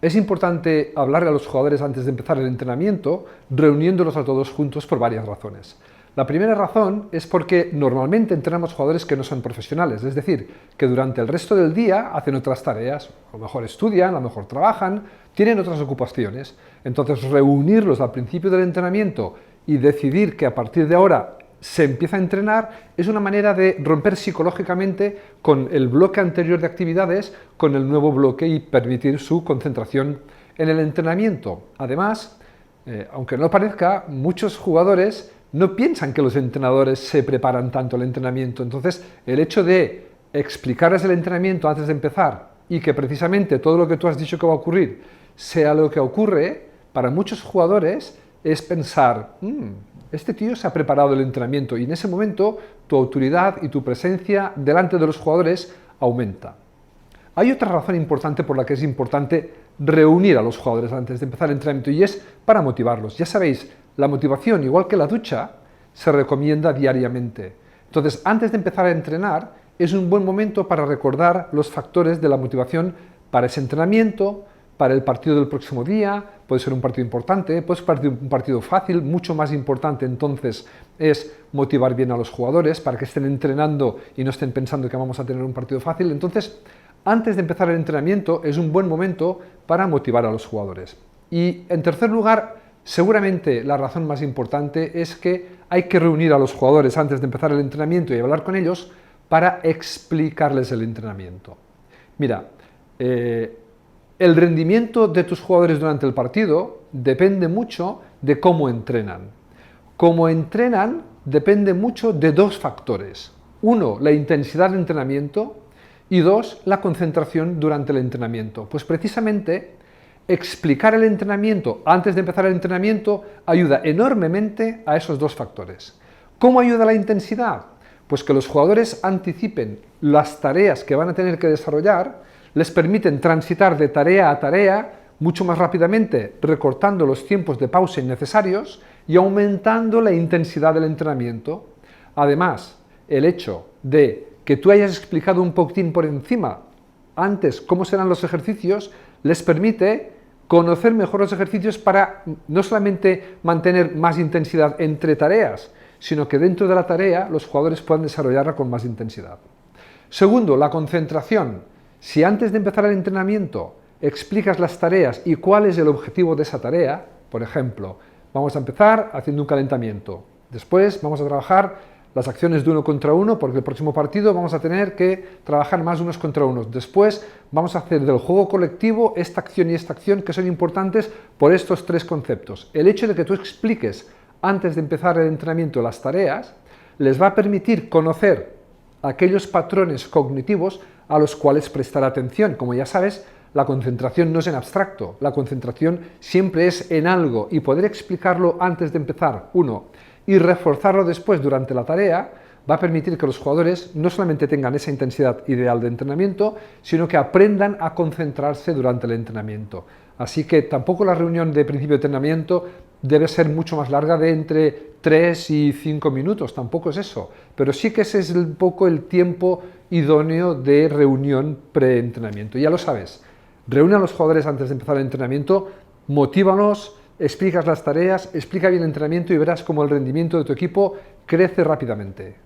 Es importante hablarle a los jugadores antes de empezar el entrenamiento, reuniéndolos a todos juntos por varias razones. La primera razón es porque normalmente entrenamos jugadores que no son profesionales, es decir, que durante el resto del día hacen otras tareas, a lo mejor estudian, a lo mejor trabajan, tienen otras ocupaciones. Entonces, reunirlos al principio del entrenamiento y decidir que a partir de ahora se empieza a entrenar es una manera de romper psicológicamente con el bloque anterior de actividades, con el nuevo bloque y permitir su concentración en el entrenamiento. Además, aunque no lo parezca, muchos jugadores no piensan que los entrenadores se preparan tanto el entrenamiento. Entonces, el hecho de explicarles el entrenamiento antes de empezar y que precisamente todo lo que tú has dicho que va a ocurrir sea lo que ocurre, para muchos jugadores es pensar, este tío se ha preparado el entrenamiento, y en ese momento tu autoridad y tu presencia delante de los jugadores aumenta. Hay otra razón importante por la que es importante reunir a los jugadores antes de empezar el entrenamiento, y es para motivarlos. Ya sabéis, la motivación, igual que la ducha, se recomienda diariamente. Entonces, antes de empezar a entrenar, es un buen momento para recordar los factores de la motivación para ese entrenamiento, para el partido del próximo día. Puede ser un partido importante, puede ser un partido fácil. Mucho más importante entonces es motivar bien a los jugadores para que estén entrenando y no estén pensando que vamos a tener un partido fácil. Entonces, antes de empezar el entrenamiento es un buen momento para motivar a los jugadores. Y en tercer lugar, seguramente la razón más importante es que hay que reunir a los jugadores antes de empezar el entrenamiento y hablar con ellos para explicarles el entrenamiento. Mira, el rendimiento de tus jugadores durante el partido depende mucho de cómo entrenan. Cómo entrenan depende mucho de dos factores. Uno, la intensidad de entrenamiento, y dos, la concentración durante el entrenamiento. Pues precisamente explicar el entrenamiento antes de empezar el entrenamiento ayuda enormemente a esos dos factores. ¿Cómo ayuda la intensidad? Pues que los jugadores anticipen las tareas que van a tener que desarrollar, les permiten transitar de tarea a tarea mucho más rápidamente, recortando los tiempos de pausa innecesarios y aumentando la intensidad del entrenamiento. Además, el hecho de que tú hayas explicado un poquitín por encima antes cómo serán los ejercicios, les permite conocer mejor los ejercicios para no solamente mantener más intensidad entre tareas, sino que dentro de la tarea los jugadores puedan desarrollarla con más intensidad. Segundo, la concentración. Si antes de empezar el entrenamiento explicas las tareas y cuál es el objetivo de esa tarea, por ejemplo, vamos a empezar haciendo un calentamiento, después vamos a trabajar las acciones de 1 contra 1, porque el próximo partido vamos a tener que trabajar más unos contra unos. Después vamos a hacer del juego colectivo esta acción y esta acción que son importantes por estos tres conceptos. El hecho de que tú expliques antes de empezar el entrenamiento las tareas les va a permitir conocer aquellos patrones cognitivos a los cuales prestar atención. Como ya sabes, la concentración no es en abstracto, la concentración siempre es en algo, y poder explicarlo antes de empezar, uno, y reforzarlo después durante la tarea, va a permitir que los jugadores no solamente tengan esa intensidad ideal de entrenamiento, sino que aprendan a concentrarse durante el entrenamiento. Así que tampoco la reunión de principio de entrenamiento debe ser mucho más larga, de entre 3 y 5 minutos, tampoco es eso, pero sí que ese es un poco el tiempo idóneo de reunión pre-entrenamiento. Ya lo sabes, reúne a los jugadores antes de empezar el entrenamiento, motívalos, explicas las tareas, explica bien el entrenamiento y verás cómo el rendimiento de tu equipo crece rápidamente.